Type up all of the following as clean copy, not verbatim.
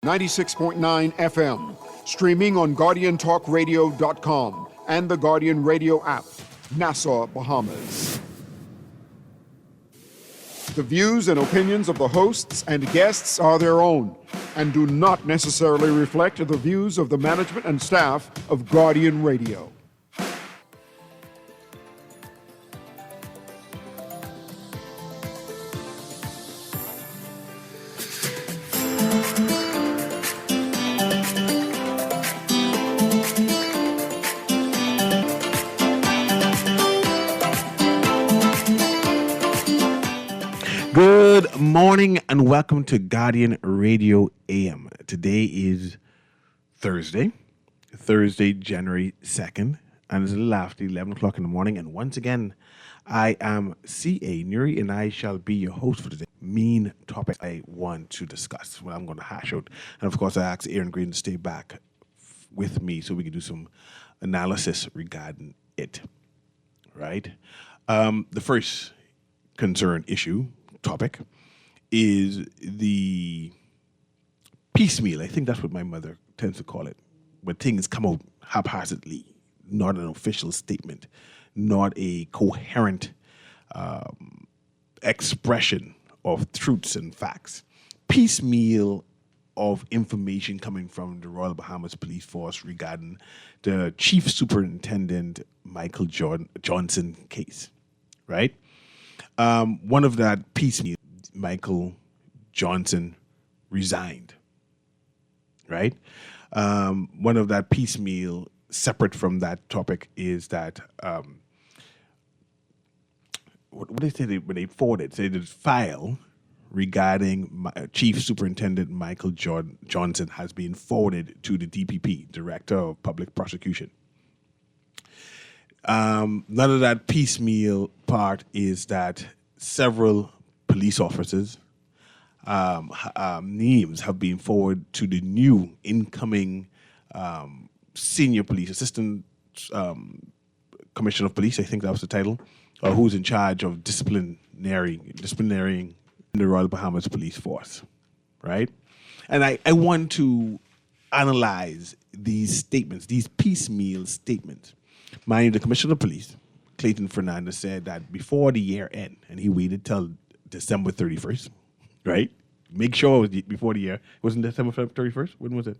96.9 FM, streaming on GuardianTalkRadio.com and the Guardian Radio app, Nassau, Bahamas. The views and opinions of the hosts and guests are their own and do not necessarily reflect the views of the management and staff of Guardian Radio. Good morning and welcome to Guardian Radio AM. Today is Thursday, January 2nd, and it's a little after 11 o'clock in the morning. And once again, I am C.A. Newry, and I shall be your host for today. Main topic I want to discuss, what I'm going to hash out. And of course, I asked Aaron Green to stay back with me so we can do some analysis regarding it, right? The first concern topic is the piecemeal. I think that's what my mother tends to call it, when things come out haphazardly, not an official statement, not a coherent expression of truths and facts. Piecemeal of information coming from the Royal Bahamas Police Force regarding the Chief Superintendent Michael Johnson case, right? One of that piecemeal, Michael Johnson resigned, right? One of that piecemeal, separate from that topic, is that what did they say when they forwarded? Say the file regarding Chief Superintendent Michael Johnson has been forwarded to the DPP, Director of Public Prosecution. None of that piecemeal part is that several police officers' names have been forwarded to the new incoming senior police assistant commissioner of police, I think that was the title, who's in charge of disciplinarying in the Royal Bahamas Police Force, right? And I want to analyze these statements, these piecemeal statements. Mind you, the Commissioner of Police, Clayton Fernandez, said that before the year end, and he waited till December 31st, right? Make sure it was before the year. It wasn't December 31st? When was it?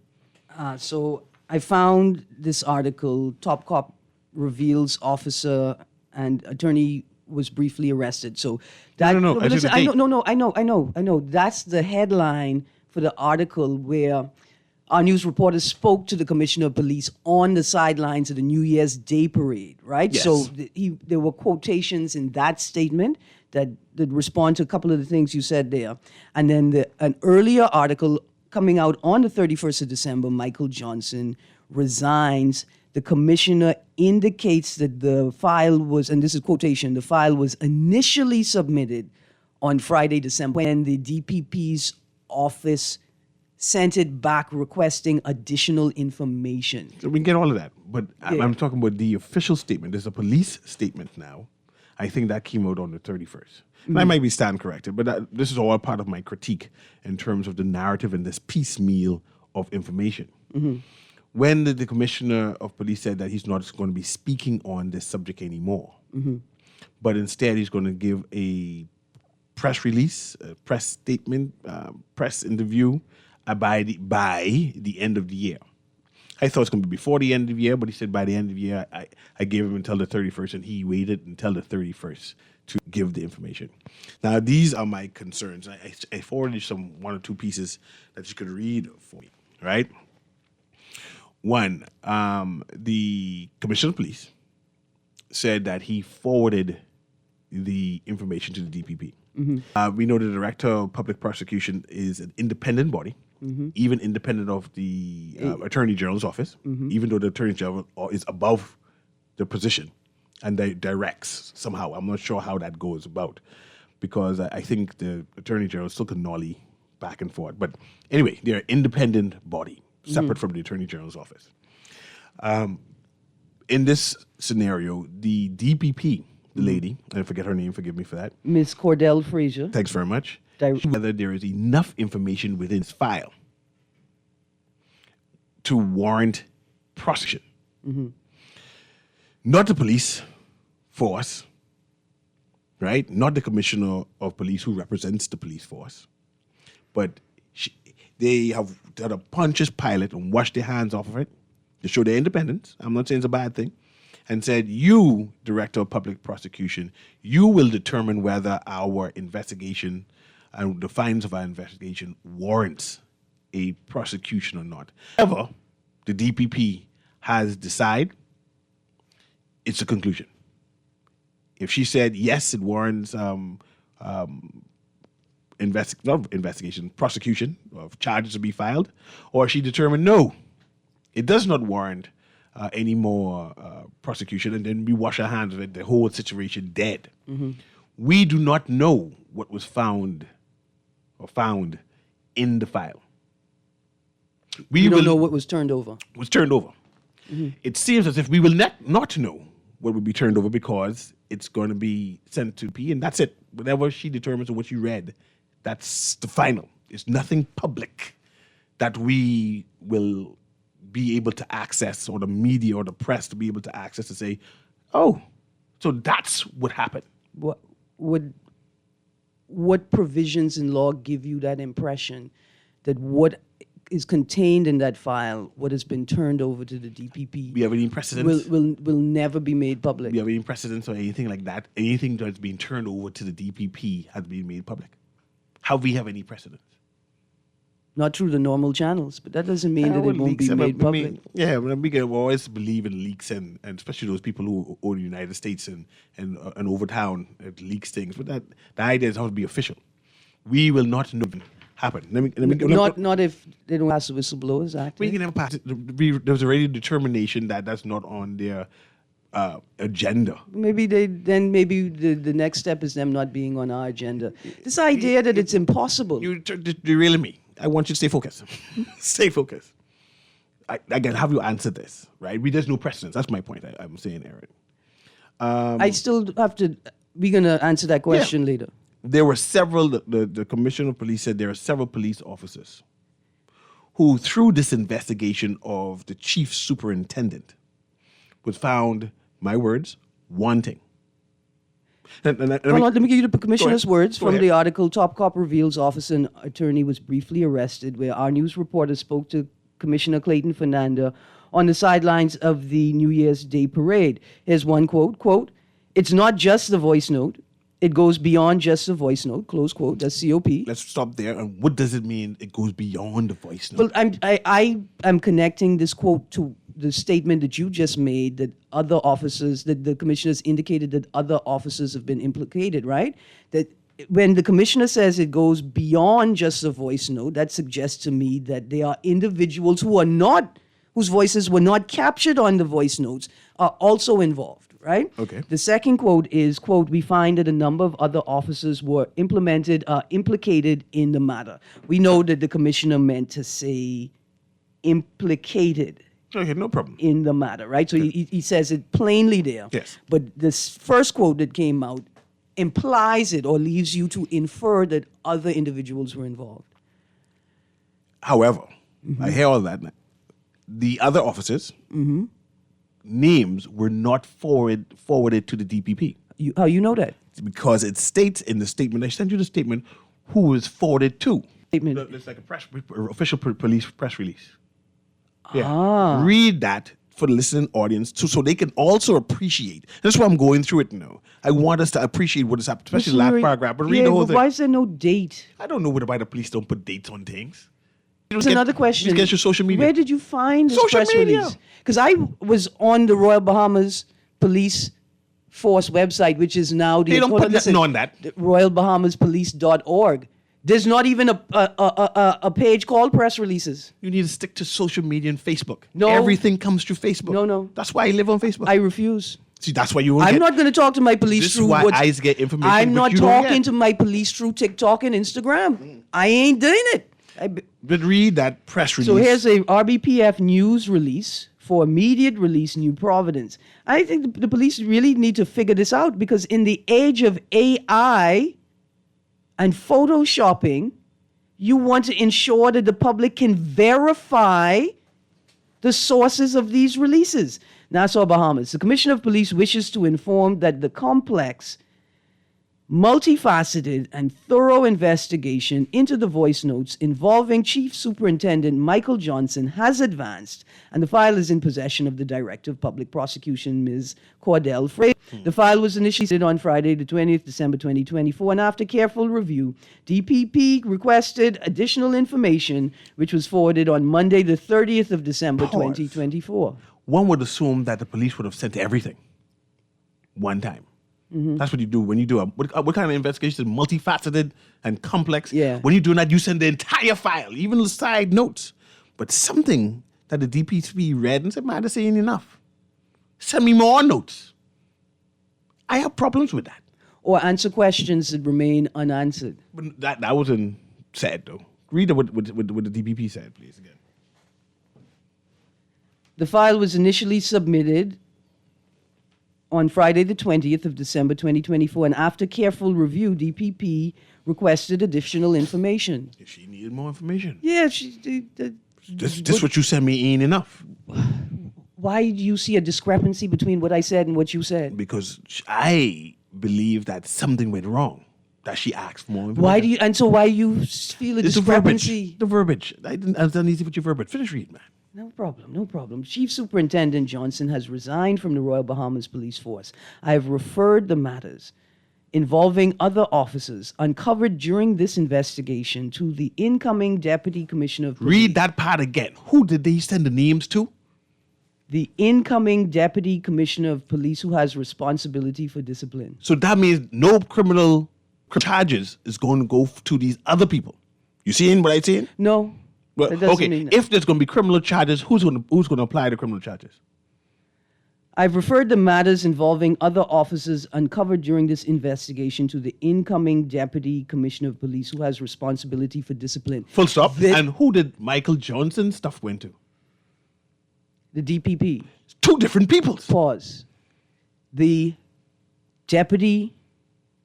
So I found this article, Top Cop reveals officer and attorney was briefly arrested. So that No. Listen, I know. That's the headline for the article where our news reporter spoke to the Commissioner of Police on the sidelines of the New Year's Day parade, right? Yes. So there were quotations in that statement that respond to a couple of the things you said there. And then an earlier article coming out on the 31st of December, Michael Johnson resigns. The commissioner indicates that the file was, and this is quotation, the file was initially submitted on Friday, December, when the DPP's office sent it back requesting additional information. So we can get all of that, but I'm talking about the official statement. There's a police statement now. I think that came out on the 31st. Mm-hmm. And I might be stand corrected, but this is all part of my critique in terms of the narrative and this piecemeal of information. Mm-hmm. When the Commissioner of Police said that he's not going to be speaking on this subject anymore, but instead he's going to give a press release, a press statement, press interview by the end of the year. I thought it was going to be before the end of the year, but he said by the end of the year. I gave him until the 31st, and he waited until the 31st to give the information. Now, these are my concerns. I forwarded you one or two pieces that you could read for me, right? One, the Commissioner of Police said that he forwarded the information to the DPP. Mm-hmm. We know the Director of Public Prosecution is an independent body, even independent of the Attorney General's office, even though the Attorney General is above the position and they directs somehow. I'm not sure how that goes about because I think the Attorney General still can nolly back and forth. But anyway, they're an independent body, separate from the Attorney General's office. In this scenario, the DPP, the lady, I forget her name, forgive me for that. Ms. Cordell Frazier. Thanks very much. Whether there is enough information within this file to warrant prosecution. Not the police force, right? Not the commissioner of police who represents the police force, but they have done a Pontius Pilate and washed their hands off of it to show their independence. I'm not saying it's a bad thing. And said, you, Director of Public Prosecution, you will determine whether our investigation and the findings of our investigation warrants a prosecution or not. However, the DPP has decided it's a conclusion. If she said, yes, it warrants prosecution of charges to be filed, or she determined, no, it does not warrant any more prosecution, and then we wash our hands of it, the whole situation dead. We do not know what was found in the file. We don't know what was turned over. It seems as if we will not know what will be turned over because it's going to be sent to P, and that's it. Whatever she determines or what you read, that's the final. It's nothing public that we will be able to access, or the media or the press to be able to access to say, oh, so that's what happened. What provisions in law give you that impression that what is contained in that file, what has been turned over to the DPP, We have any precedents? will never be made public? We have any precedents or anything like that? Anything that's been turned over to the DPP has been made public? How we have any precedents? Not through the normal channels, but that doesn't mean that it won't be made public. We can always believe in leaks, and especially those people who own the United States and over town it leaks things. But the idea is how to be official. We will not know what happened. Not if they don't pass the Whistleblowers Act. We can never pass it. There's already a determination that that's not on their agenda. Maybe the next step is them not being on our agenda. This idea that it's impossible. You're derailing me. I want you to stay focused. Stay focused. I can have you answer this, right? There's no precedence. That's my point. I'm saying, Aaron. I still have to. We're gonna answer that question later. There were several. The commissioner of police said there are several police officers who, through this investigation of the chief superintendent, was found, my words, wanting. Let me give you the commissioner's words from the article. Top cop reveals officer and attorney was briefly arrested, where our news reporter spoke to Commissioner Clayton Fernanda on the sidelines of the New Year's Day parade. Here's one quote, "It's not just the voice note. It goes beyond just the voice note," close quote. That's COP. Let's stop there. And what does it mean it goes beyond the voice note? Well, I'm connecting this quote to the statement that you just made, that other officers, that the commissioners indicated that other officers have been implicated, right? That when the commissioner says it goes beyond just a voice note, that suggests to me that there are individuals whose voices were not captured on the voice notes, are also involved, right? Okay. The second quote is, quote, "We find that a number of other officers were implicated in the matter." We know that the commissioner meant to say implicated. Okay, no problem. In the matter, right? So he says it plainly there. Yes. But this first quote that came out implies it or leaves you to infer that other individuals were involved. However, I hear all that. The other officers' names were not forwarded to the DPP. How you know that? Because it states in the statement, I sent you the statement, who was forwarded to. Statement. It's like official police press release. Yeah. Read that for the listening audience so they can also appreciate. That's why I'm going through it now. I want us to appreciate what has happened, especially the last paragraph. But read the whole thing. Why is there no date? I don't know why the police don't put dates on things. It's another question. Just get your social media. Where did you find this Social press media. release? Because I was on the Royal Bahamas Police Force website, which is now the... They don't put nothing on that. RoyalBahamasPolice.org. There's not even a page called press releases. You need to stick to social media and Facebook. No. Everything comes through Facebook. No. That's why I live on Facebook. I refuse. See, that's why you won't I'm not going to talk to my police This is through why what's- I get information, I'm but not you don't talking get. to my police through TikTok and Instagram. I ain't doing it. But read that press release. So here's a RBPF news release for immediate release, New Providence. I think the police really need to figure this out, because in the age of AI and photoshopping, you want to ensure that the public can verify the sources of these releases. Nassau, Bahamas. The Commissioner of Police wishes to inform that the complex, multifaceted, and thorough investigation into the voice notes involving Chief Superintendent Michael Johnson has advanced, and the file is in possession of the Director of Public Prosecution, Ms. Cordell Fraser. The file was initially submitted on Friday, the 20th December 2024, and after careful review, DPP requested additional information, which was forwarded on Monday, the 30th of December 2024. One would assume that the police would have sent everything one time. That's what you do when you do what kind of investigation is multifaceted and complex. Yeah. When you're doing that, you send the entire file, even the side notes. But something that the DPP read and said, man, this ain't enough. Send me more notes. I have problems with that. Or answer questions that remain unanswered. But that wasn't said, though. Read what the DPP said, please, again. The file was initially submitted on Friday, the 20th of December 2024, and after careful review, DPP requested additional information. She needed more information. Yeah, This what you sent me ain't enough. Why do you see a discrepancy between what I said and what you said? Because I believe that something went wrong, that she asked for more information. Why you feel a It's discrepancy? the verbiage. I didn't easy with your verbiage. Finish reading, man. No problem. Chief Superintendent Johnson has resigned from the Royal Bahamas Police Force. I have referred the matters involving other officers uncovered during this investigation to the incoming Deputy Commissioner of Police. Read that part again. Who did they send the names to? The incoming Deputy Commissioner of Police who has responsibility for discipline. So that means no criminal charges is going to go to these other people. You seeing what I'm saying? No. Well, that doesn't okay, mean that. if there's going to be criminal charges, who's going to apply the criminal charges? I've referred the matters involving other officers uncovered during this investigation to the incoming Deputy Commissioner of Police who has responsibility for discipline. Full stop. And who did Michael Johnson stuff went to? The DPP. Two different peoples. Pause. The Deputy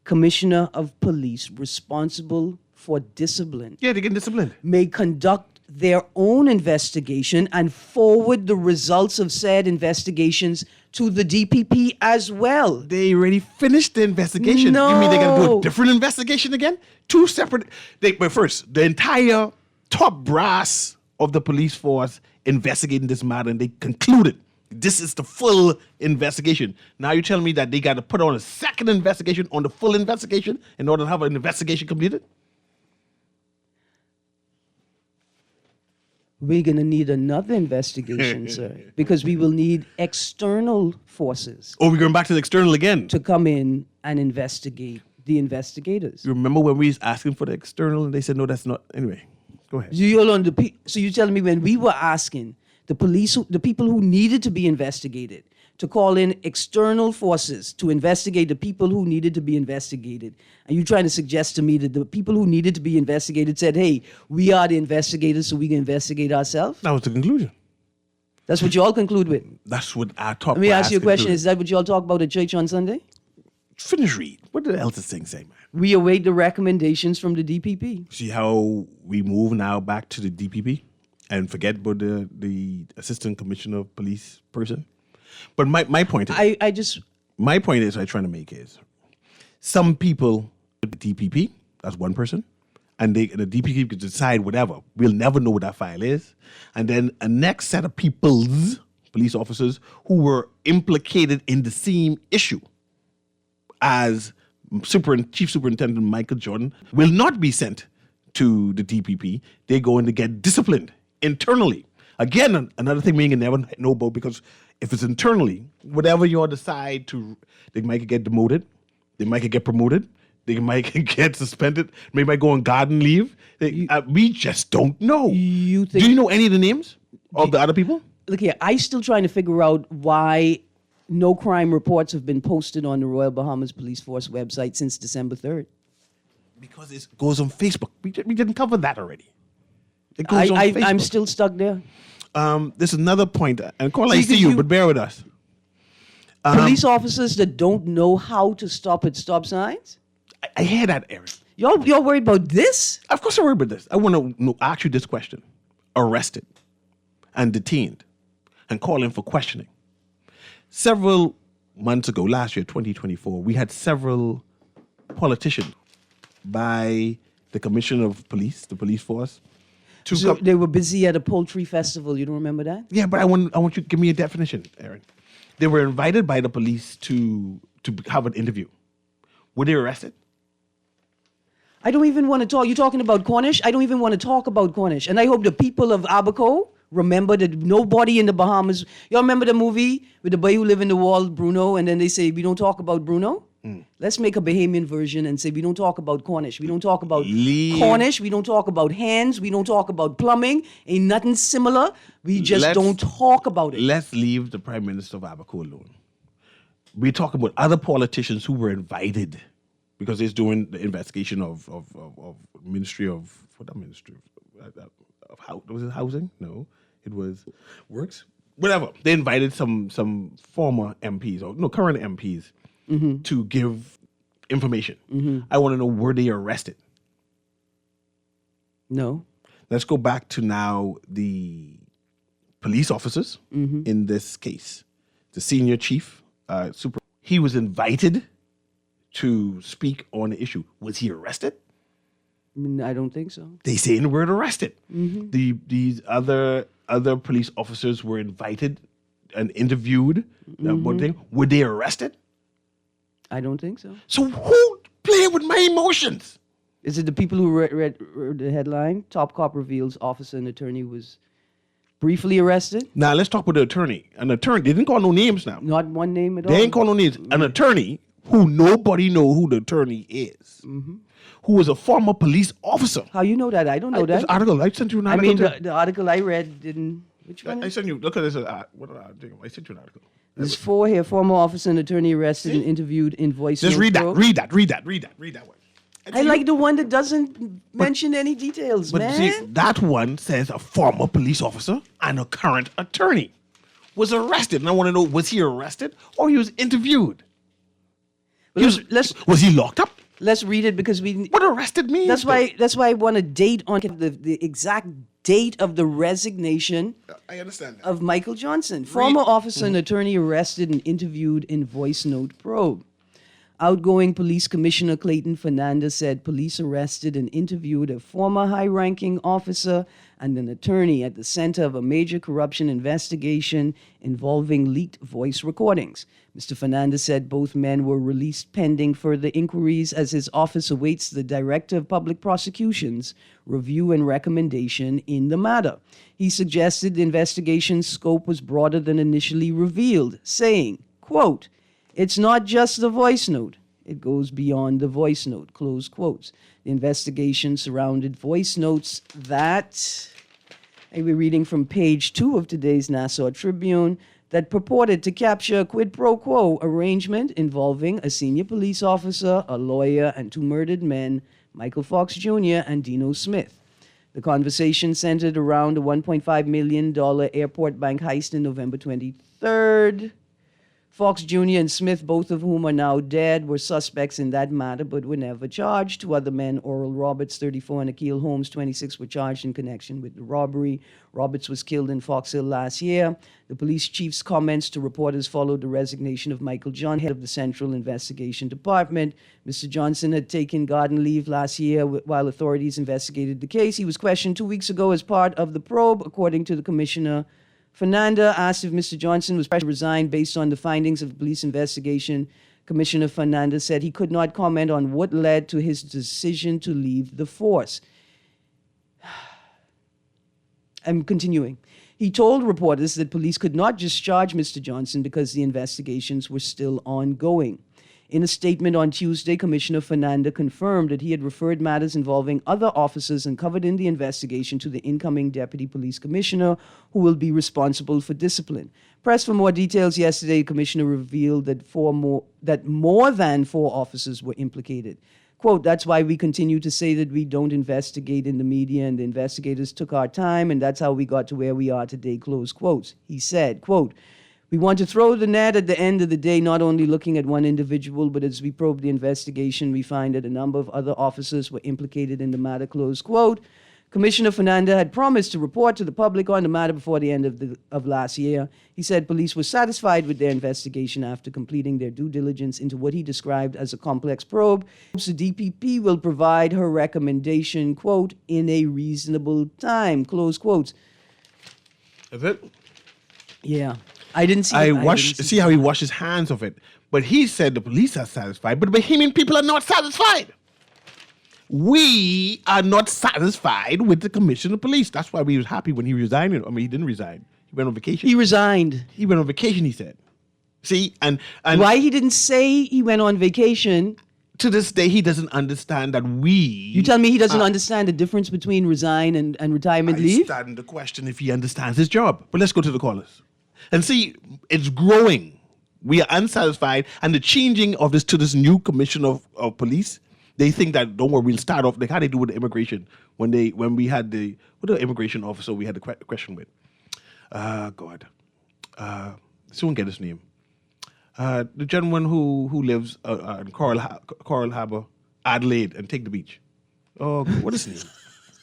Commissioner of Police responsible for discipline Yeah, they get disciplined. may conduct their own investigation and forward the results of said investigations to the DPP as well. They already finished the investigation. You mean they're going to do No. a different investigation again? Two separate. But first, the entire top brass of the police force investigating this matter, and they concluded this is the full investigation. Now you're telling me that they got to put on a second investigation on the full investigation in order to have an investigation completed? We're going to need another investigation, sir, because we will need external forces Or we're going back to the external again? to come in and investigate the investigators. You remember when we was asking for the external and they said, no, that's not. Anyway, go ahead. So you're telling me when we were asking the police, the people who needed to be investigated, to call in external forces to investigate the people who needed to be investigated, are you trying to suggest to me that the people who needed to be investigated said, hey, we are the investigators, so we can investigate ourselves? That was the conclusion. That's what you all conclude with. That's what I talk about. Let me ask you a question. Is that what you all talk about at church on Sunday? Finish read. What the hell does this thing say, man? We await the recommendations from the DPP. See how we move now back to the DPP and forget about the assistant commissioner of police person? But my point is, my point is I'm trying to make is some people, the DPP, that's one person, and the DPP can decide whatever. We'll never know what that file is. And then a next set of people's police officers who were implicated in the same issue as Chief Superintendent Michael Jordan will not be sent to the DPP. They're going to get disciplined internally. Again, another thing we can never know about, because if it's internally, whatever you all decide to, they might get demoted, they might get promoted, they might get suspended, they might go on garden leave. We just don't know. Do you know any of the names of the other people? Look here, I'm still trying to figure out why no crime reports have been posted on the Royal Bahamas Police Force website since December 3rd. Because it goes on Facebook. We didn't cover that already. It goes on Facebook. I'm still stuck there. There's another point, and call I see you, but bear with us. Police officers that don't know how to stop at stop signs? I hear that, Eric. You're worried about this? Of course I'm worried about this. I want to ask you this question. Arrested and detained and call in for questioning. Several months ago, last year, 2024, we had several politicians by the Commissioner of Police, the police force. So they were busy at a poultry festival. You don't remember that? Yeah, but I want you to give me a definition, Aaron. They were invited by the police to have an interview. Were they arrested? I don't even want to talk. You're talking about Cornish? I don't even want to talk about Cornish. And I hope the people of Abaco remember that nobody in the Bahamas. Y'all remember the movie with the boy who lived in the wall, Bruno, and then they say, we don't talk about Bruno? Let's make a Bahamian version and say, we don't talk about Cornish. We don't talk about Cornish. We don't talk about hands. We don't talk about plumbing. Ain't nothing similar. We just don't talk about it. Let's leave the Prime Minister of Abaco alone. We're talking about other politicians who were invited because they're doing the investigation of Ministry of, what that Ministry of was it housing? No, it was works. Whatever. They invited some former MPs or no current MPs to give information. I want to know, were they arrested? No. Let's go back to now the police officers in this case. The senior chief, he was invited to speak on the issue. Was he arrested? I don't think so. They say in the word arrested. These other police officers were invited and interviewed. Were they arrested? I don't think so. So who played with my emotions? Is it the people who read the headline? Top cop reveals officer and attorney was briefly arrested? Now let's talk with the attorney. An attorney, they didn't call no names now. Not one name at all? They ain't call no names. An attorney who nobody know who the attorney is. Who was a former police officer. How you know that? I don't know that. This article, I sent you an article. The article I read didn't. Which one? I sent you. Look at this. What did I do? I sent you an article. There's four here. Former officer and attorney arrested and interviewed in voice. Just read that. Read that one. I like the one that doesn't mention any details, but man. see, that one says a former police officer and a current attorney was arrested. And I want to know, was he arrested or he was interviewed? Was he locked up? Let's read it because we. What arrested me? That's why I want a date on the exact date of the resignation. I understand that. Of Michael Johnson, former officer and attorney arrested and interviewed in voice note probe. Outgoing Police Commissioner Clayton Fernandez said police arrested and interviewed a former high-ranking officer and an attorney at the center of a major corruption investigation involving leaked voice recordings. Mr. Fernandez said both men were released pending further inquiries as his office awaits the Director of Public Prosecution's review and recommendation in the matter. He suggested the investigation's scope was broader than initially revealed, saying, quote, "It's not just the voice note. It goes beyond the voice note," close quotes. The investigation surrounded voice notes that, and we're reading from page 2 of today's Nassau Tribune, that purported to capture a quid pro quo arrangement involving a senior police officer, a lawyer, and 2 murdered men, Michael Fox Jr. and Dino Smith. The conversation centered around a $1.5 million airport bank heist in November 23rd. Fox Jr. and Smith, both of whom are now dead, were suspects in that matter but were never charged. 2 other men, Oral Roberts, 34, and Akil Holmes, 26, were charged in connection with the robbery. Roberts was killed in Fox Hill last year. The police chief's comments to reporters followed the resignation of Michael Johnson, head of the Central Investigation Department. Mr. Johnson had taken garden leave last year while authorities investigated the case. He was questioned 2 weeks ago as part of the probe, according to the commissioner. Fernanda asked if Mr. Johnson was pressured to resign based on the findings of the police investigation. Commissioner Fernanda said he could not comment on what led to his decision to leave the force. I'm continuing. He told reporters that police could not discharge Mr. Johnson because the investigations were still ongoing. In a statement on Tuesday, Commissioner Fernanda confirmed that he had referred matters involving other officers uncovered in the investigation to the incoming Deputy Police Commissioner, who will be responsible for discipline. Pressed for more details yesterday, the Commissioner revealed that more than 4 officers were implicated. Quote, "That's why we continue to say that we don't investigate in the media, and the investigators took our time, and that's how we got to where we are today," close quotes. He said, quote, "We want to throw the net at the end of the day, not only looking at one individual, but as we probe the investigation, we find that a number of other officers were implicated in the matter," close quote. Commissioner Fernanda had promised to report to the public on the matter before the end of last year. He said police were satisfied with their investigation after completing their due diligence into what he described as a complex probe. The DPP will provide her recommendation, quote, in a reasonable time, close quotes. Is it? Yeah. I didn't see see how he washed his hands of it. But he said the police are satisfied, but the Bahamian people are not satisfied. We are not satisfied with the commissioner of police. That's why we was happy when he resigned. I mean, he didn't resign. He went on vacation. He resigned. He went on vacation, he said. See, and why he didn't say he went on vacation? To this day, he doesn't understand that we... You tell me he doesn't understand the difference between resign and retirement leave? I stand the question if he understands his job. But let's go to the callers. And see, it's growing. We are unsatisfied. And the changing of this to this new commissioner of police, they think that, don't worry, we'll start off like how they do with the immigration. When we had the immigration officer we had the question with. God. Someone get his name. The gentleman who lives in Coral Harbour, Adelaide, and take the beach. Oh, what is his name?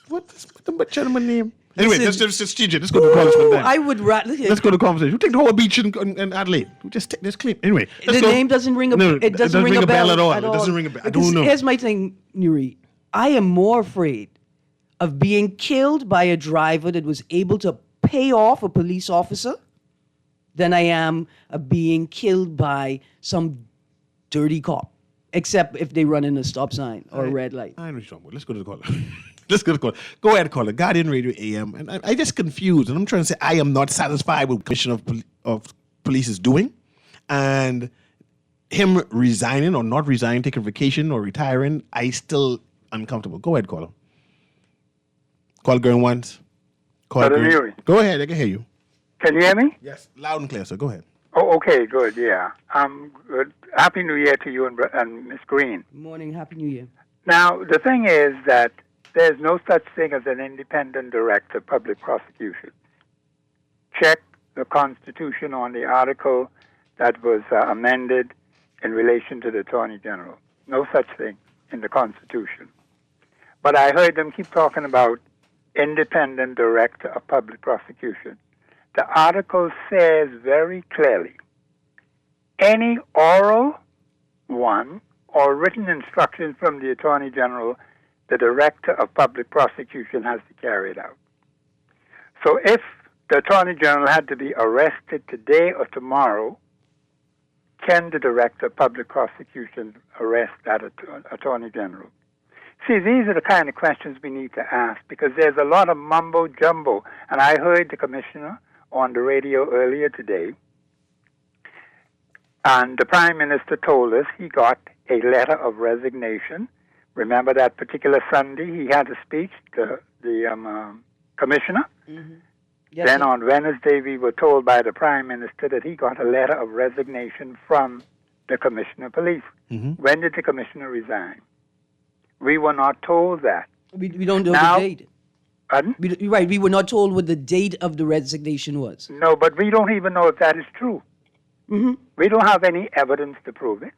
What's the gentleman's name? Anyway, let's change it. Let's go to the college one time. I would rather... Let's go to the conversation. We'll take the whole beach in Adelaide. We'll just take this clean. Anyway, the name doesn't ring a bell. It doesn't ring a bell at all. It doesn't ring a bell. I don't know. Here's my thing, Newry. I am more afraid of being killed by a driver that was able to pay off a police officer than I am of being killed by some dirty cop, except if they run in a stop sign or a red light. I know what you're talking about. Let's go to the caller. Let's go to the caller. Go ahead, caller. Guardian Radio AM. And I just confused, and I'm trying to say I am not satisfied with what the Commissioner of Police is doing, and him resigning or not resigning, taking vacation or retiring, I still uncomfortable. Go ahead, caller. Call going once. Call Newry. Go ahead. I can hear you. Can you hear me? Yes, loud and clear, sir. Go ahead. Oh, okay, good, yeah. Good. Happy New Year to you and Miss Green. Good morning. Happy New Year. Now, the thing is that there's no such thing as an independent director of public prosecution. Check the Constitution on the article that was amended in relation to the Attorney General. No such thing in the Constitution. But I heard them keep talking about independent director of public prosecution. The article says very clearly, any oral one or written instruction from the Attorney General, the Director of Public Prosecution has to carry it out. So if the Attorney General had to be arrested today or tomorrow, can the Director of Public Prosecution arrest that Attorney General? See, these are the kind of questions we need to ask because there's a lot of mumbo-jumbo. And I heard the Commissioner on the radio earlier today, and the Prime Minister told us he got a letter of resignation. Remember that particular Sunday he had a speech to the Commissioner? Mm-hmm. Yes, then sir. on Wednesday we were told by the Prime Minister that he got a letter of resignation from the Commissioner of Police. Mm-hmm. When did the Commissioner resign? We were not told that. We don't know Now, the date. Pardon? Right, we were not told what the date of the resignation was. No, but we don't even know if that is true. Mm-hmm. We don't have any evidence to prove it.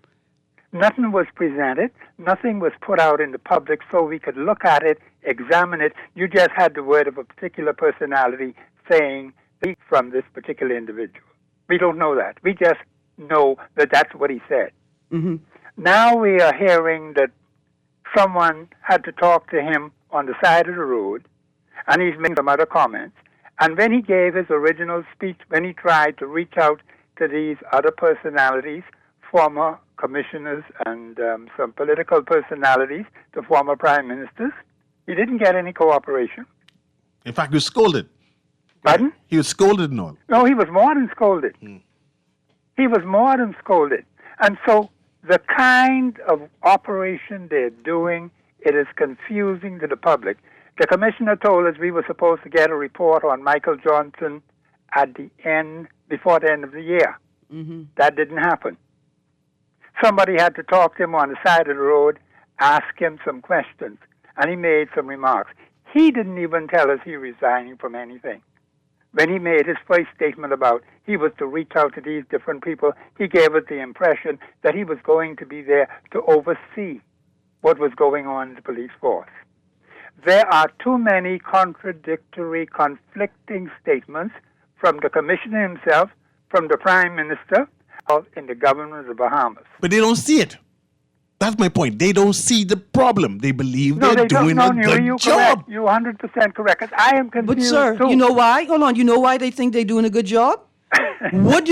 Nothing was presented. Nothing was put out in the public so we could look at it, examine it. You just had the word of a particular personality saying from this particular individual. We don't know that. We just know that that's what he said. Mm-hmm. Now we are hearing that someone had to talk to him on the side of the road, and he's made some other comments. And when he gave his original speech, when he tried to reach out to these other personalities, former commissioners and some political personalities, the former prime ministers, he didn't get any cooperation. In fact, he was scolded. Pardon? He was scolded and all. No, he was more than scolded. He was more than scolded. And so the kind of operation they're doing, it is confusing to the public. The commissioner told us we were supposed to get a report on Michael Johnson before the end of the year. Mm-hmm. That didn't happen. Somebody had to talk to him on the side of the road, ask him some questions, and he made some remarks. He didn't even tell us he was resigning from anything. When he made his first statement about he was to reach out to these different people, he gave us the impression that he was going to be there to oversee what was going on in the police force. There are too many contradictory, conflicting statements from the commissioner himself, from the prime minister, in the government of the Bahamas. But they don't see it. That's my point. They don't see the problem. They believe No, they're they don't. doing No, a Newry, good you're job. correct. You're 100% correct. 'Cause I am confused But sir, too. you know why? Hold on. You know why they think they're doing a good job? What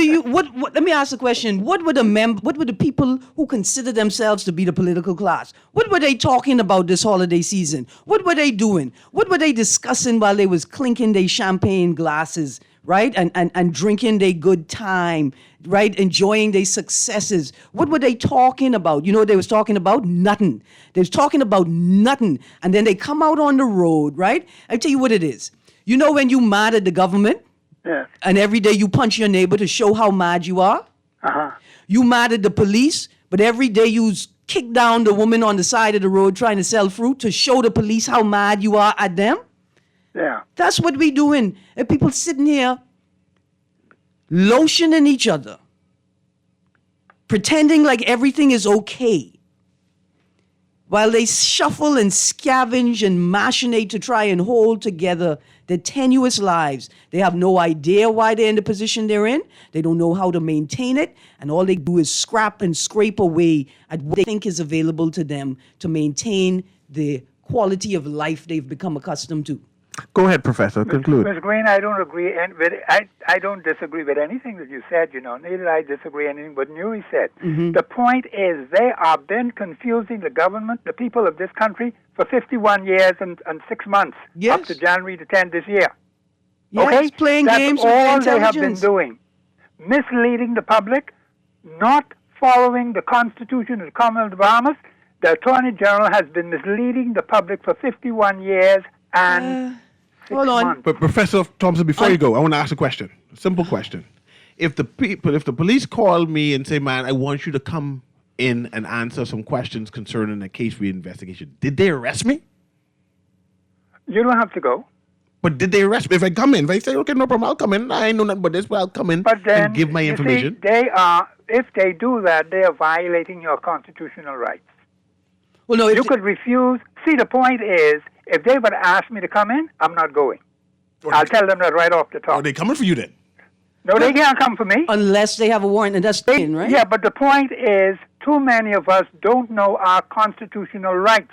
let me ask a question. What were the people who consider themselves to be the political class? What were they talking about this holiday season? What were they doing? What were they discussing while they was clinking their champagne glasses, right? And drinking their good time, right? Enjoying their successes. What were they talking about? You know what they was talking about? Nothing. They was talking about nothing. And then they come out on the road, right? I tell you what it is. You know when you mad at the government? Yes. And every day you punch your neighbor to show how mad you are? Uh-huh. You mad at the police, but every day you kick down the woman on the side of the road trying to sell fruit to show the police how mad you are at them? Yeah. That's what we doing. And people sitting here lotioning each other, pretending like everything is okay, while they shuffle and scavenge and machinate to try and hold together their tenuous lives. They have no idea why they're in the position they're in. They don't know how to maintain it. And all they do is scrap and scrape away at what they think is available to them to maintain the quality of life they've become accustomed to. Go ahead, Professor. Conclude. Ms. Green, I don't agree I don't disagree with anything that you said, neither do I disagree anything what Newry said. Mm-hmm. The point is they have been confusing the government, the people of this country, for 51 years and 6 months, Yes. up to January the 10th this year. Yes, Okay? playing That's games with all their they have been intelligence. doing. Misleading the public, not following the Constitution of the Commonwealth of the Bahamas. The Attorney General has been misleading the public for 51 years and 6 hold on. months. But Professor Thompson, before you go, I want to ask a question. A simple question. If the police call me and say, man, I want you to come in and answer some questions concerning a case investigation, did they arrest me? You don't have to go. But did they arrest me? If I come in, if I say, okay, no problem, I'll come in. I know nothing but this, but I'll come in But then, and give my you information. See, if they do that, they are violating your constitutional rights. Well, no, You could refuse. See, the point is, if they would ask me to come in, I'm not going. I'll tell them that right off the top. Are they coming for you then? No, they can't come for me. unless they have a warrant, and that's staying, right? Yeah, but the point is, too many of us don't know our constitutional rights.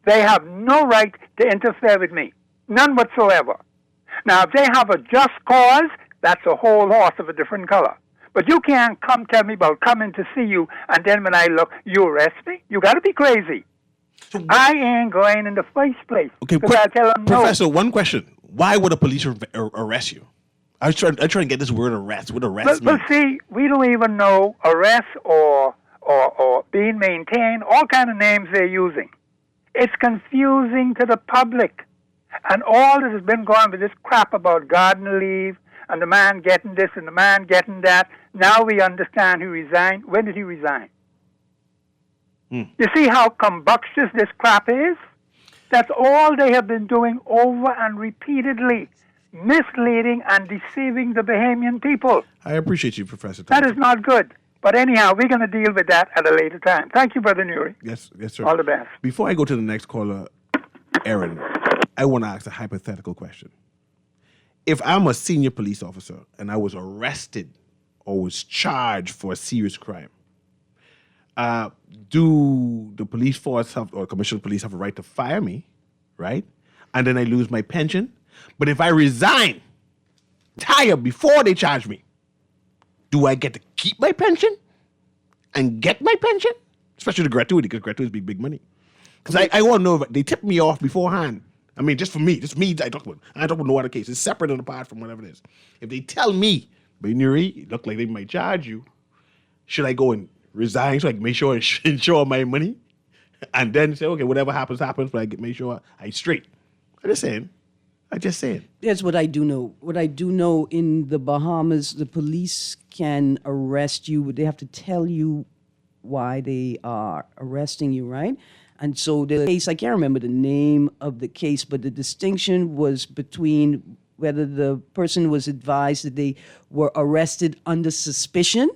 They have no right to interfere with me. None whatsoever. Now, if they have a just cause, that's a whole horse of a different color. But you can't come tell me about coming to see you, and then when I look, you arrest me? You got to be crazy. I ain't going in the first place. Okay, because I tell them no. Professor, one question. Why would a police arrest you? I try to get this word arrest. What arrest mean? But see, we don't even know arrest or being maintained, all kind of names they're using. It's confusing to the public. And all that has been going with this crap about garden leave and the man getting this and the man getting that, now we understand he resigned. When did he resign? You see how combustious this crap is? That's all they have been doing over and repeatedly, misleading and deceiving the Bahamian people. I appreciate you, Professor That Thompson. is not good. But anyhow, we're going to deal with that at a later time. Thank you, Brother Newry. Yes, sir. All the best. Before I go to the next caller, Aaron, I want to ask a hypothetical question. If I'm a senior police officer and I was arrested or was charged for a serious crime, do the police force have, or commissioner of police have a right to fire me, right? And then I lose my pension? But if I resign, retire before they charge me, do I get to keep my pension and get my pension? Especially the gratuity, because gratuity is big money. Because I want to know if they tip me off beforehand. I mean, just me I talk about. I don't know what other case. It's separate and apart from whatever it is. If they tell me, but Newry, it look like they might charge you, should I go and resign so I can make sure and insure my money? And then say, okay, whatever happens, but I make sure I straight. I'm just saying. That's what I do know. What I do know in the Bahamas, the police can arrest you, but they have to tell you why they are arresting you, right? And so the case, I can't remember the name of the case, but the distinction was between whether the person was advised that they were arrested under suspicion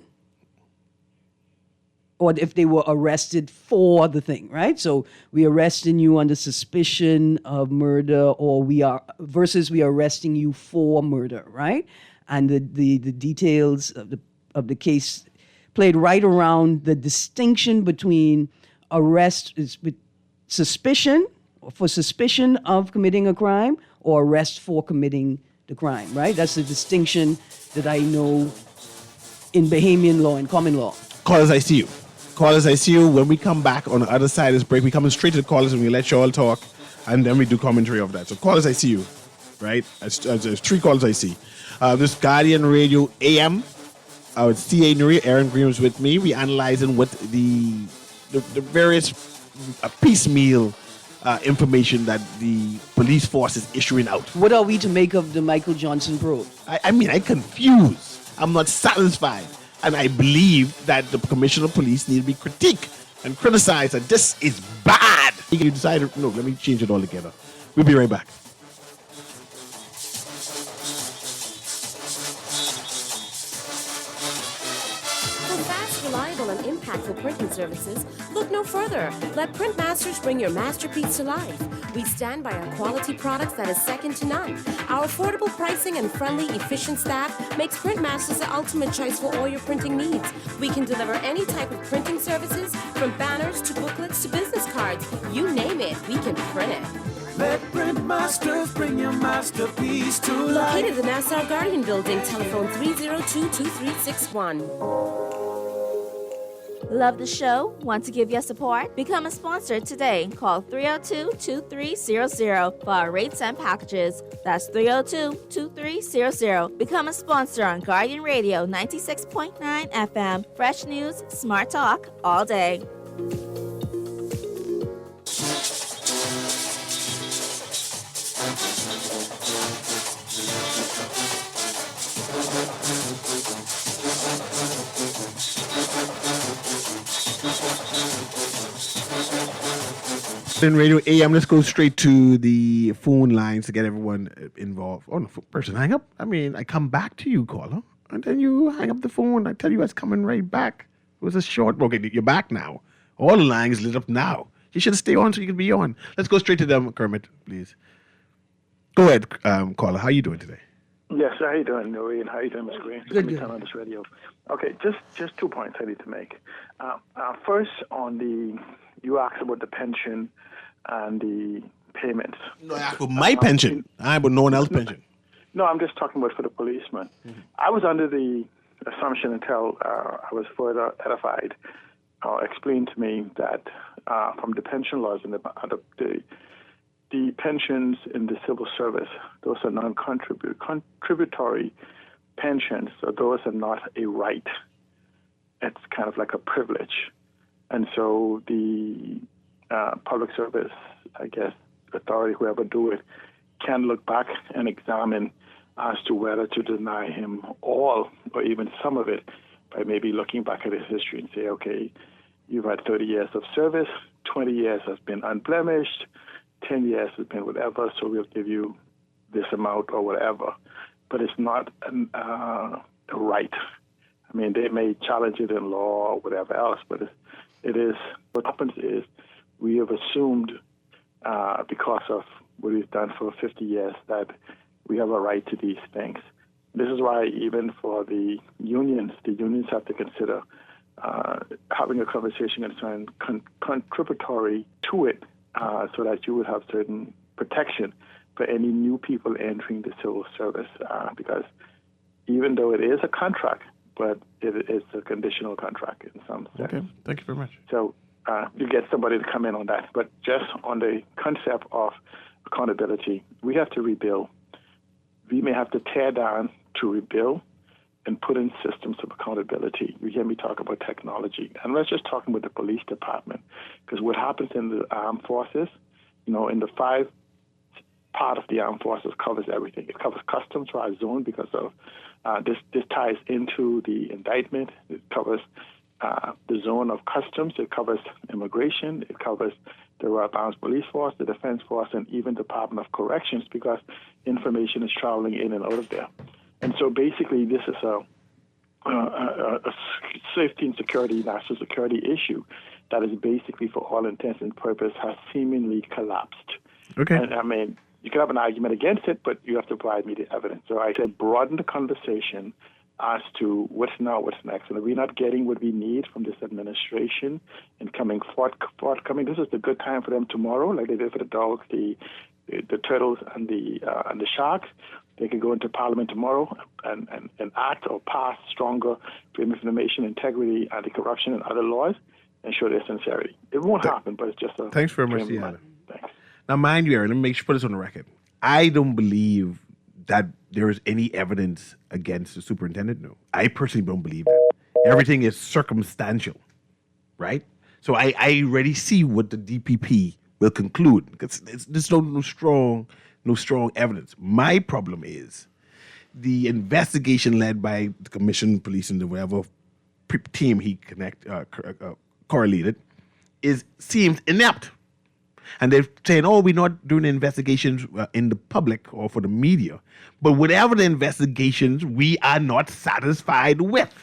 or if they were arrested for the thing, right? So we arresting you under suspicion of murder, or we are arresting you for murder, right? And the details of the case played right around the distinction between arrest with suspicion of committing a crime, or arrest for committing the crime, right? That's the distinction that I know in Bahamian law and common law. Callers, I see you. Callers, I see you. When we come back on the other side of this break, we coming straight to the callers and we let you all talk, and then we do commentary of that. So callers, I see you, right? There's 3 callers I see. This Guardian Radio AM, it's CA Newry, Aaron Green was with me. We analyzing what the various piecemeal information that the police force is issuing out. What are we to make of the Michael Johnson probe? I'm confused. I'm not satisfied. And I believe that the Commissioner of Police need to be critiqued and criticized, and this is bad. You decided, no, let me change it all together. We'll be right back. For fast, reliable, and impactful printing services, look no further. Let Printmasters bring your masterpiece to life. We stand by our quality products that is second to none. Our affordable pricing and friendly, efficient staff makes Printmasters the ultimate choice for all your printing needs. We can deliver any type of printing services, from banners to booklets to business cards. You name it, we can print it. Let Printmasters bring your masterpiece to life. Located in the Nassau Guardian Building, telephone 302-2361. Love the show? Want to give your support? Become a sponsor today. Call 302-2300 for our rates and packages. That's 302-2300. Become a sponsor on Guardian Radio 96.9 FM. Fresh news, smart talk, all day. In Radio AM, let's go straight to the phone lines to get everyone involved. Oh, no, person hang up. I come back to you, caller, and then you hang up the phone. I tell you, it's coming right back. It was a short. Okay, you're back now. All the lines lit up now. You should stay on so you can be on. Let's go straight to them, Kermit, please. Go ahead, caller. How are you doing today? Yes, how you doing, Newry, and how you doing, Ms. Green? Good. Turn on this radio. Okay, just 2 points I need to make. First, you asked about the pension and the payments. No, I asked for my pension. But no one else's pension. No, I'm just talking about for the policeman. Mm-hmm. I was under the assumption until I was further edified, explained to me that from the pension laws and the pensions in the civil service, those are non-contributory pensions, so those are not a right. It's kind of like a privilege. And so the public service, I guess, authority, whoever do it, can look back and examine as to whether to deny him all or even some of it by maybe looking back at his history and say, okay, you've had 30 years of service, 20 years has been unblemished, 10 years has been whatever, so we'll give you this amount or whatever. But it's not a right. They may challenge it in law or whatever else, but it is. What happens is we have assumed, because of what we've done for 50 years, that we have a right to these things. This is why even for the unions have to consider having a conversation concerning contributory to it, so that you would have certain protection for any new people entering the civil service, because even though it is a contract, but it is a conditional contract in some sense. Okay, thank you very much. So you get somebody to come in on that. But just on the concept of accountability, we have to rebuild. We may have to tear down to rebuild and put in systems of accountability. You hear me talk about technology. And let's just talk about the police department, because what happens in the armed forces, in the 5 part of the armed forces covers everything. It covers customs for our zone because of this ties into the indictment. It covers the zone of customs. It covers immigration. It covers the Royal Balance Police Force, the Defense Force, and even Department of Corrections, because information is traveling in and out of there. And so basically this is safety and security, national security issue that is basically, for all intents and purposes, has seemingly collapsed. Okay. And I mean, you can have an argument against it, but you have to provide me the evidence. So I said broaden the conversation as to what's now, what's next. And if we're not getting what we need from this administration and coming forthcoming, this is the good time for them tomorrow, like they did for the dogs, the turtles, and the sharks. They could go into Parliament tomorrow and act or pass stronger freedom of information, integrity, anti-corruption, and other laws and show their sincerity. It won't happen, but it's just a... Thanks very much, Deanna. Thanks. Now, mind you, Aaron, let me make sure put this on the record. I don't believe that there is any evidence against the superintendent. No, I personally don't believe that. Everything is circumstantial, right? So I already see what the DPP will conclude because there's no strong evidence. My problem is the investigation led by the commission, police, and the whatever team he correlated seems inept. And they're saying, oh, we're not doing investigations in the public or for the media. But whatever the investigations, we are not satisfied with.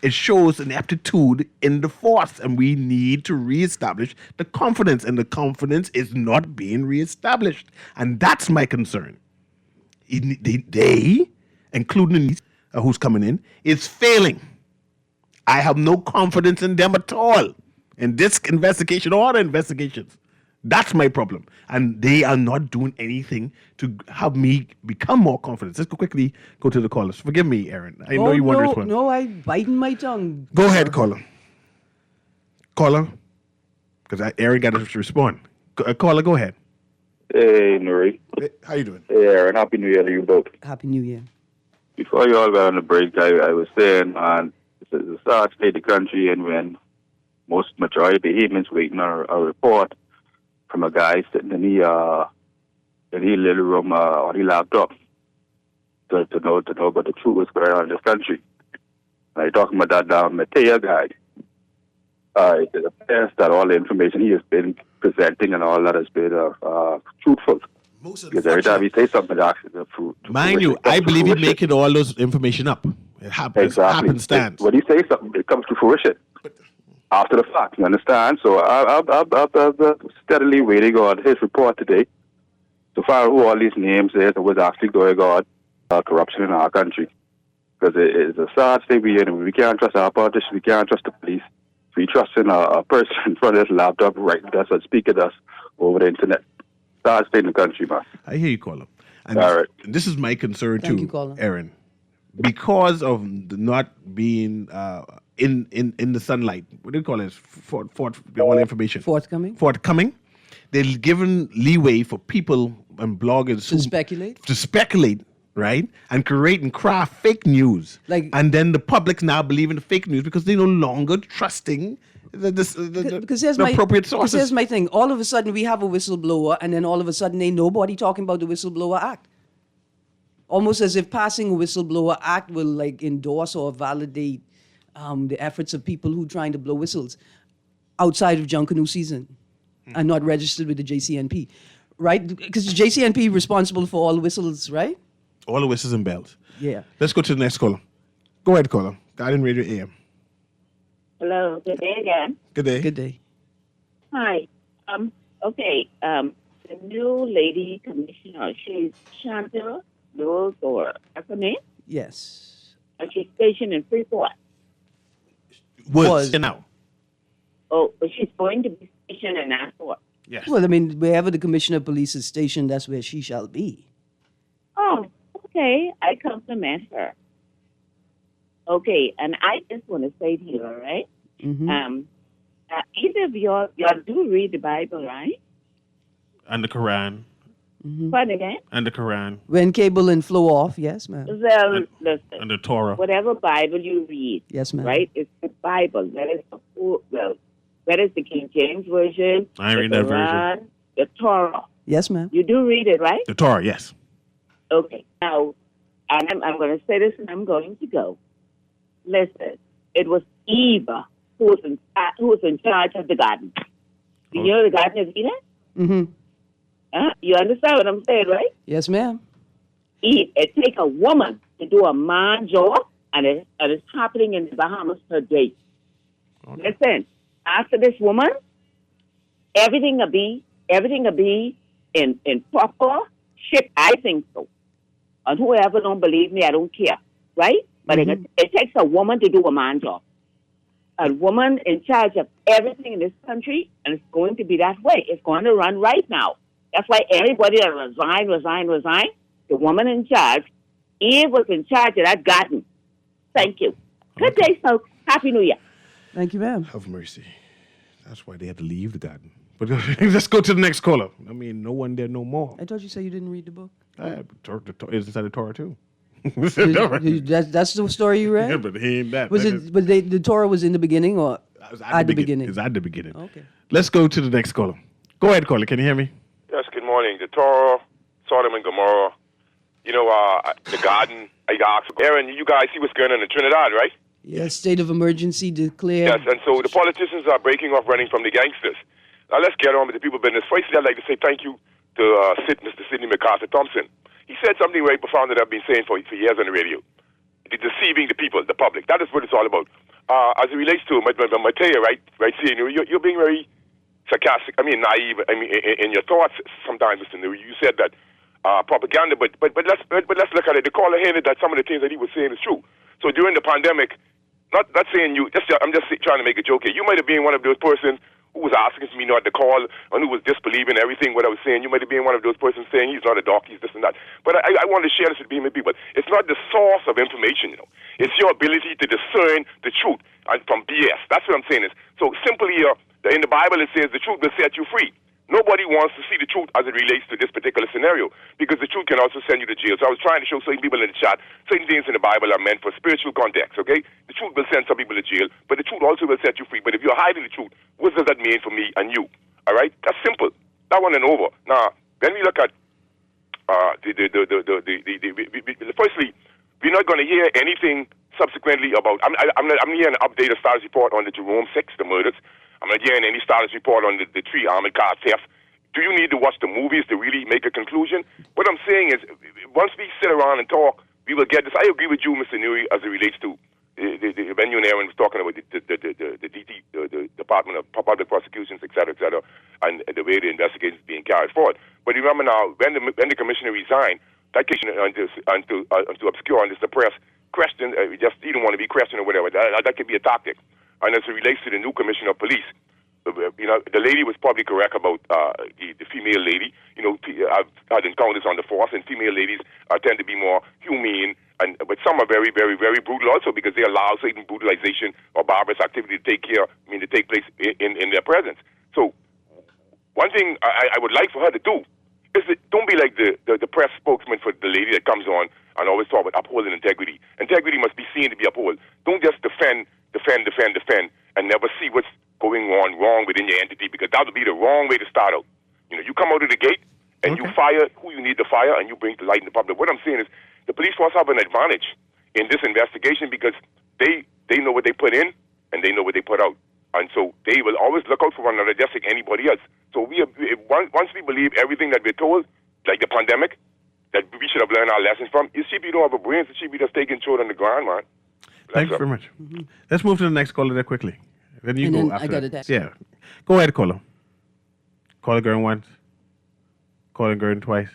It shows an aptitude in the force, and we need to reestablish the confidence, and the confidence is not being reestablished. And that's my concern. They, including who's coming in, is failing. I have no confidence in them at all, in this investigation or other investigations. That's my problem. And they are not doing anything to help me become more confident. Let's quickly go to the callers. Forgive me, Aaron. I know you want to respond. No, I'm biting my tongue. Go ahead, caller. Caller, because Aaron got to respond. Caller, go ahead. Hey, Newry. Hey, how you doing? Hey, Aaron. Happy New Year to you both. Happy New Year. Before you all went on the break, I was saying, it's a sad state of the country, and when majority of the humans waiting on a report from a guy sitting in the little room on the laptop to know about the truth what's going on in this country. And I talking about that Mateo guy. It appears that all the information he has been presenting and all that has been truthful. Because every time he says something, it actually is true. Mind you, I believe he's making all those information up. It happens. Exactly. Happenstance. When he says something, it comes to fruition. After the fact, you understand? So I'm steadily waiting on his report today to find out who all these names is and what's actually going on corruption in our country. Because it's a sad state we're in. We can't trust our politicians. We can't trust the police. We trust in a person in front of this laptop writing to us and speaking to us over the internet. Sad state in the country, man. I hear you, caller. And all right. This is my concern Thank too, you, caller. Aaron. Because of the not being in the sunlight, what do you call it? All information. Forthcoming. They're given leeway for people and bloggers To speculate. right? And create and craft fake news. And then the public's now believing the fake news because they're no longer trusting the appropriate sources. Because here's my thing. All of a sudden we have a whistleblower, and then all of a sudden ain't nobody talking about the Whistleblower Act. Almost as if passing a Whistleblower Act will endorse or validate the efforts of people who are trying to blow whistles outside of Junkanoo season and not registered with the JCNP, right? Because the JCNP is responsible for all whistles, right? All the whistles and bells. Yeah. Let's go to the next caller. Go ahead, caller. Guardian Radio AM. Hello. Good day again. Good day. Good day. Hi. Okay. The new lady commissioner, she's Chantal Rose, or what's her name? Yes. She's stationed in Freeport. Was now. Oh, but she's going to be stationed in Newry. Yes. Well, I mean, wherever the commissioner of police is stationed, that's where she shall be. Oh, okay. I compliment her. Okay, and I just want to say to you, all right? Mm-hmm. Either of y'all do read the Bible, right? And the Quran. Mm-hmm. What again? And the Quran. When cable and flow off, yes, ma'am. Well, listen. And the Torah. Whatever Bible you read, yes, ma'am. Right? It's the Bible. That is the King James Version. I read that version. The Torah. Yes, ma'am. You do read it, right? The Torah, yes. Okay. Now, I'm going to say this, and I'm going to go. Listen, it was Eve who was in charge of the garden. You know the Garden of Eden? Mm-hmm. You understand what I'm saying, right? Yes, ma'am. Eve, it take a woman to do a man's job, and it's happening in the Bahamas today. Okay. Listen, after this woman, everything will be in proper shape. I think so. And whoever don't believe me, I don't care, right? But it takes a woman to do a man's job. A woman in charge of everything in this country, and it's going to be that way. It's going to run right now. That's why everybody that resigned. The woman in charge, Eve was in charge of that garden. Thank you. Good day, folks. Happy New Year. Thank you, ma'am. Have mercy. That's why they had to leave the garden. But let's go to the next caller. I mean, no one there no more. I thought you said you didn't read the book. It's inside the Torah too. That's the story you read? Yeah, but he ain't that. But the Torah was in the beginning or at the beginning? It's at the beginning. Okay. Let's go to the next caller. Go ahead, caller. Can you hear me? Yes, good morning. The Torah, Sodom and Gomorrah, the garden. I asked Aaron, you guys see what's going on in Trinidad, right? Yes, state of emergency declared. Yes, and so the politicians are breaking off running from the gangsters. Now let's get on with the people business. Firstly, I'd like to say thank you to Mr. Sidney MacArthur Thompson. He said something very profound that I've been saying for years on the radio. Deceiving the people, the public. That is what it's all about. As it relates to Mateo, right? See, you're being very sarcastic. Naive. In your thoughts sometimes, Mr. Newry. You said that propaganda, but let's look at it. The caller hinted that some of the things that he was saying is true. So during the pandemic, not saying you. I'm just trying to make a joke here. You might have been one of those persons who was asking me not to call and who was disbelieving everything what I was saying. You might have been one of those persons saying he's not a doctor, he's this and that. But I want to share this with people. It's not the source of information, It's your ability to discern the truth from BS. That's what I'm saying is. So simply, in the Bible it says the truth will set you free. Nobody wants to see the truth as it relates to this particular scenario because the truth can also send you to jail. So I was trying to show certain people in the chat, certain things in the Bible are meant for spiritual context, okay? The truth will send some people to jail, but the truth also will set you free. But if you're hiding the truth, what does that mean for me and you? All right? That's simple. That one and over. Now, when we look at firstly, we're not going to hear anything subsequently about, I'm hearing an updated status report on the Jerome 6, the murders. I'm not hearing any status report on the 3 armored car theft. Do you need to watch the movies to really make a conclusion? What I'm saying is, once we sit around and talk, we will get this. I agree with you, Mr. Newry, as it relates to when you and Aaron was talking about the Department of Public Prosecutions, et cetera, and the way the investigation is being carried forward. But remember now, when the commissioner resigned, that case to obscure and to suppress questions, just he don't want to be questioned or whatever. That could be a tactic. And as it relates to the new commissioner of police, the lady was probably correct about the female lady. I've had encounters on the force, and female ladies tend to be more humane, but some are very, very, very brutal also because they allow certain brutalization or barbarous activity to take place in their presence. So one thing I would like for her to do is don't be like the press spokesman for the lady that comes on and always talk about upholding integrity. Integrity must be seen to be upheld. Don't just defend, and never see what's going on wrong within your entity, because that would be the wrong way to start out. You come out of the gate and you fire who you need to fire, and you bring to light in the public. What I'm saying is the police force have an advantage in this investigation because they know what they put in and they know what they put out. And so they will always look out for one another just like anybody else. So once we believe everything that we're told, like the pandemic, that we should have learned our lessons from, you see, if you don't have a brain, it should be just taking children on the ground, man. Thanks very much. Mm-hmm. Let's move to the next caller there quickly. Then you go after I got it. Yeah. Go ahead, caller. Caller going once. Caller going twice.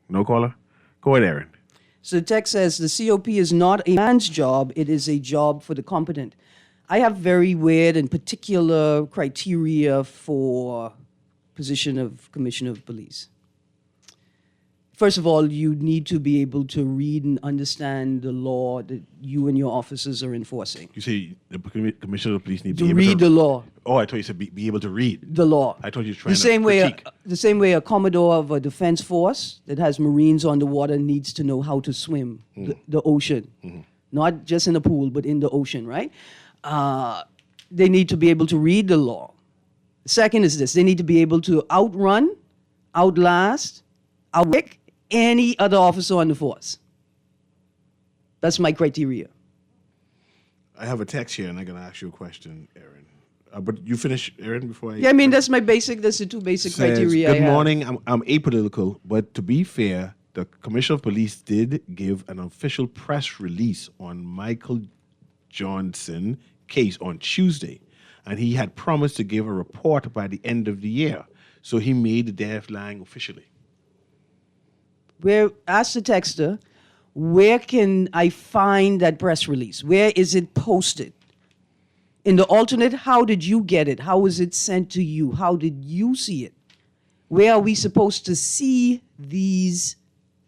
No caller? Go ahead, Aaron. So the text says the COP is not a man's job, it is a job for the competent. I have very weird and particular criteria for position of commissioner of police. First of all, you need to be able to read and understand the law that you and your officers are enforcing. You say the commissioner of police need to read the law. Oh, I thought you said be able to read the law. I thought you were trying to critique. The same way a commodore of a defense force that has Marines on the water needs to know how to swim the ocean, not just in the pool, but in the ocean, right? They need to be able to read the law. Second is this: they need to be able to outrun, outlast, outkick any other officer on the force. That's my criteria. I have a text here, and I'm going to ask you a question, Aaron. But you finish, Aaron, before I... Yeah, that's the two basic criteria I have. Good morning, I'm apolitical, but to be fair, the Commissioner of Police did give an official press release on Michael Johnson case on Tuesday, and he had promised to give a report by the end of the year. So he made the deadline officially. Ask the texter, where can I find that press release? Where is it posted? In the alternate, how did you get it? How was it sent to you? How did you see it? Where are we supposed to see these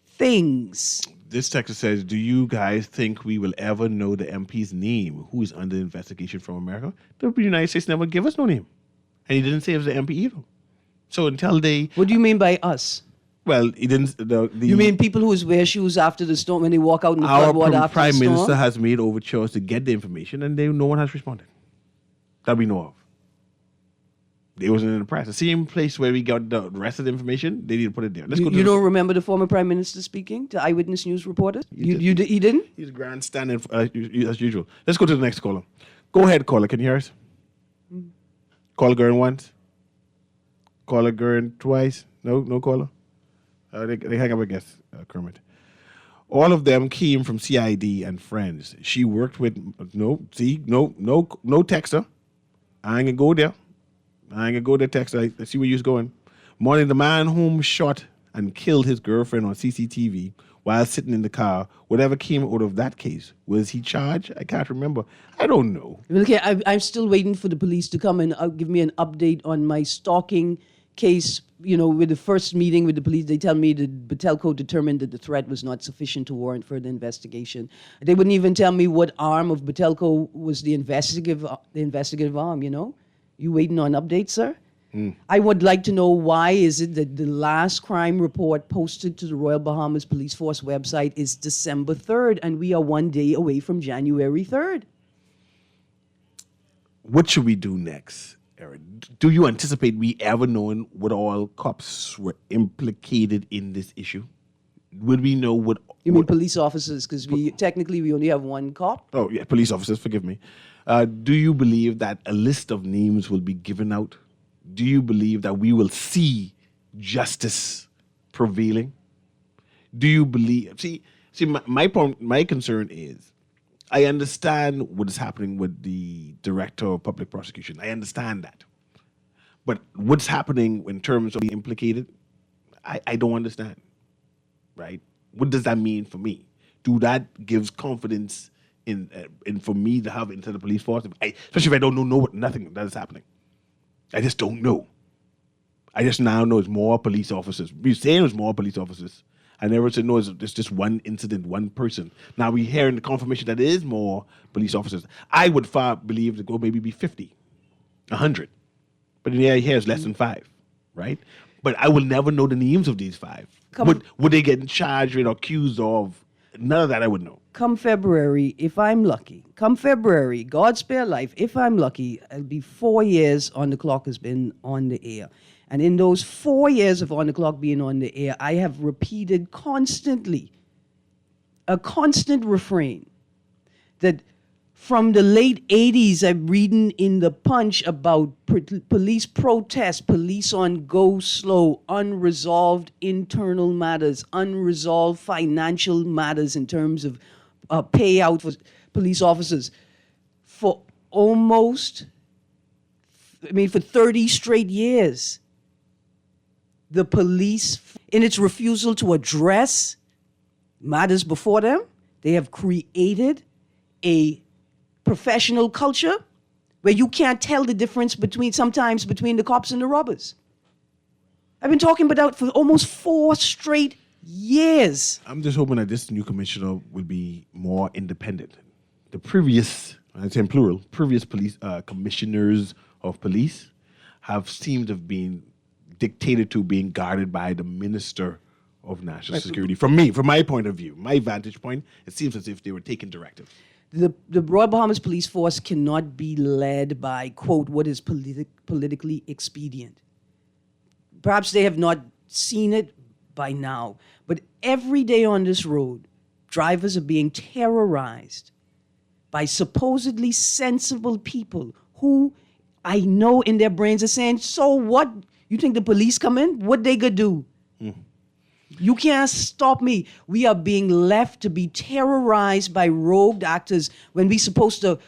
things? This texter says, do you guys think we will ever know the MP's name who is under investigation from America? The United States never give us no name. And he didn't say it was the MP either. So until they... What do you mean by us? Well, he didn't... You mean people who wear shoes after the storm when they walk out in the floodwater after the storm? Our Prime Minister has made overtures to get the information, and no one has responded. That we know of. They wasn't in the press. The same place where we got the rest of the information, they need to put it there. You don't remember the former Prime Minister speaking to Eyewitness News reporters? He didn't? He's grandstanding as usual. Let's go to the next caller. Go ahead, caller. Can you hear us? Caller Gurn once. Caller Gurn twice. No caller. They hang up, I guess, Kermit. All of them came from CID and friends. She worked with no texter. I ain't gonna go there. Texter. I see where you're going. Morning, the man whom shot and killed his girlfriend on CCTV while sitting in the car. Whatever came out of that case, was he charged? I can't remember. I don't know. Okay, I'm still waiting for the police to come and give me an update on my stalking case. You know, with the first meeting with the police, they tell me that Betelco determined that the threat was not sufficient to warrant further investigation. They wouldn't even tell me what arm of Betelco was the investigative arm, you know? You waiting on updates, sir? I would like to know, why is it that the last crime report posted to the Royal Bahamas Police Force website is December 3rd, and we are 1 day away from January 3rd? What should we do next, Aaron? Do you anticipate we ever knowing what all cops were implicated in this issue? Would we know what... You mean police officers? Because technically we only have one cop. Oh, yeah, police officers, forgive me. Do you believe that a list of names will be given out? Do you believe that we will see justice prevailing? Do you believe... See, my concern is, I understand what is happening with the Director of Public Prosecution. I understand that. But what's happening in terms of being implicated, I don't understand. Right? What does that mean for me? Do that gives confidence in for me to have into the police force? Especially if I don't know nothing that is happening. I just don't know. I just now know it's more police officers. We're saying it's more police officers. I never said no, it's just one incident, one person. Now we're hearing the confirmation that it is more police officers. I would far believe it will maybe be 50, 100. But in the area here, it's less than 5, right? But I will never know the names of these 5. Would they get charged or accused of? None of that I would know. Come February, if I'm lucky. Come February, God spare life, if I'm lucky, it'll be 4 years On the Clock has been on the air. And in those 4 years of On the Clock being on the air, I have repeated constantly, a constant refrain, that from the late 80s, I'm reading in the Punch about police protests, police on go slow, unresolved internal matters, unresolved financial matters in terms of payout for police officers. For 30 straight years, the police, in its refusal to address matters before them, they have created a professional culture where you can't tell the difference sometimes between the cops and the robbers. I've been talking about that for almost 4 straight years. I'm just hoping that this new commissioner will be more independent. The previous, I say in plural, previous police commissioners of police have seemed to have been dictated to being guarded by the Minister of National Security. From my point of view, my vantage point, it seems as if they were taking directive. The Royal Bahamas Police Force cannot be led by, quote, what is politically expedient. Perhaps they have not seen it by now, but every day on this road, drivers are being terrorized by supposedly sensible people who I know in their brains are saying, so what? You think the police come in? What they gonna do? You can't stop me. We are being left to be terrorized by rogue actors when we supposed to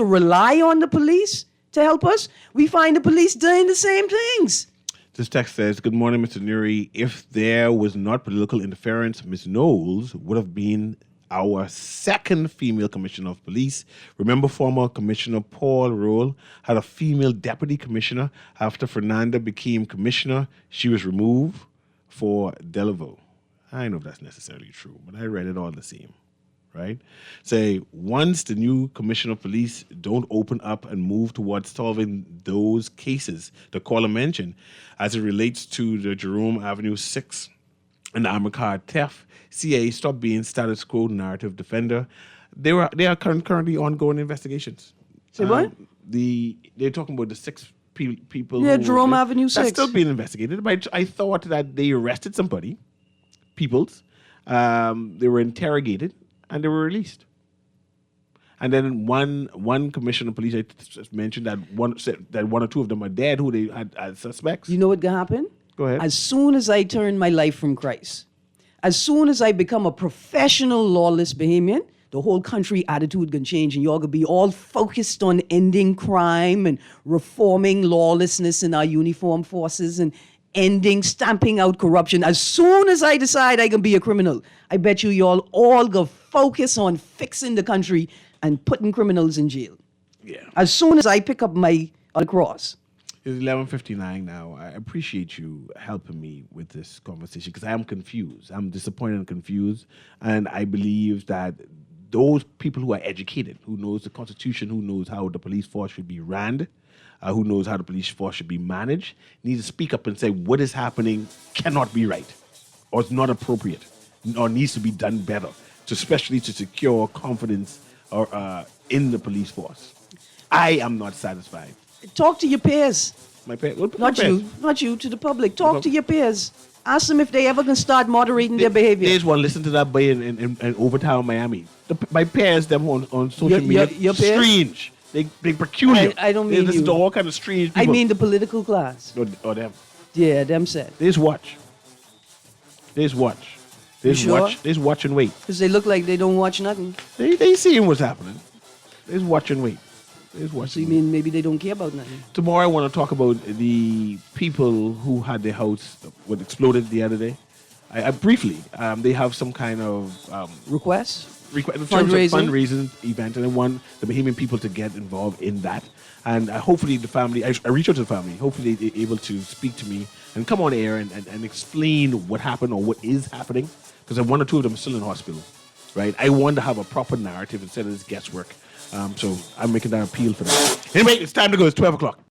rely on the police to help us. We find the police doing the same things. This text says, "Good morning, Mr. Newry. If there was not political interference, Ms. Knowles would have been our second female commissioner of police. Remember, former Commissioner Paul Roll had a female deputy commissioner. After Fernanda became commissioner, she was removed for Delaveau." I don't know if that's necessarily true, but I read it all the same, right? Say, once the new commissioner of police don't open up and move towards solving those cases the caller mentioned as it relates to the Jerome Avenue 6 and the armored car theft, CA stop being status quo narrative defender. They are currently ongoing investigations. Say what? They're talking about the 6 people. Yeah, Jerome Avenue 6. That's still being investigated. But I thought that they arrested somebody, peoples. They were interrogated and they were released. And then one commissioner of police, I just mentioned that one or two of them are dead, who they had as suspects. You know what gonna happen? Go ahead. As soon as I turn my life from Christ, as soon as I become a professional lawless Bahamian, the whole country attitude gonna change, and y'all gonna be all focused on ending crime and reforming lawlessness in our uniformed forces and stamping out corruption. As soon as I decide I can be a criminal, I bet y'all all gonna focus on fixing the country and putting criminals in jail. Yeah. As soon as I pick up my cross. It's 11:59 now. I appreciate you helping me with this conversation because I am confused. I'm disappointed and confused. And I believe that those people who are educated, who knows the Constitution, who knows how the police force should be ran, who knows how the police force should be managed, need to speak up and say what is happening cannot be right or it's not appropriate or needs to be done better, especially to secure confidence or in the police force. I am not satisfied. Talk to your peers. My peers? Not you, to the public. Talk to your peers. Ask them if they ever can start moderating their behavior. There's one, listen to that boy in Overtown, Miami. My peers, them on social media, your peers? Strange. They peculiar. I don't mean they listen you. to all kind of strange people. I mean the political class. Or them. Yeah, them said. They just watch. They just watch. They just sure? watch. They just watch and wait. Because they look like they don't watch nothing. They seeing what's happening. They just watch and wait. They just watch. So you mean maybe they don't care about nothing? Tomorrow I want to talk about the people who had their house what exploded the other day. I briefly, they have some kind of request in terms of fundraising event, and I want the Bahamian people to get involved in that. And hopefully the family, I reach out to the family, hopefully they're able to speak to me and come on air and explain what happened or what is happening, because one or two of them are still in hospital, right? I want to have a proper narrative instead of this guesswork. So I'm making that appeal for that. Anyway, it's time to go. It's 12 o'clock.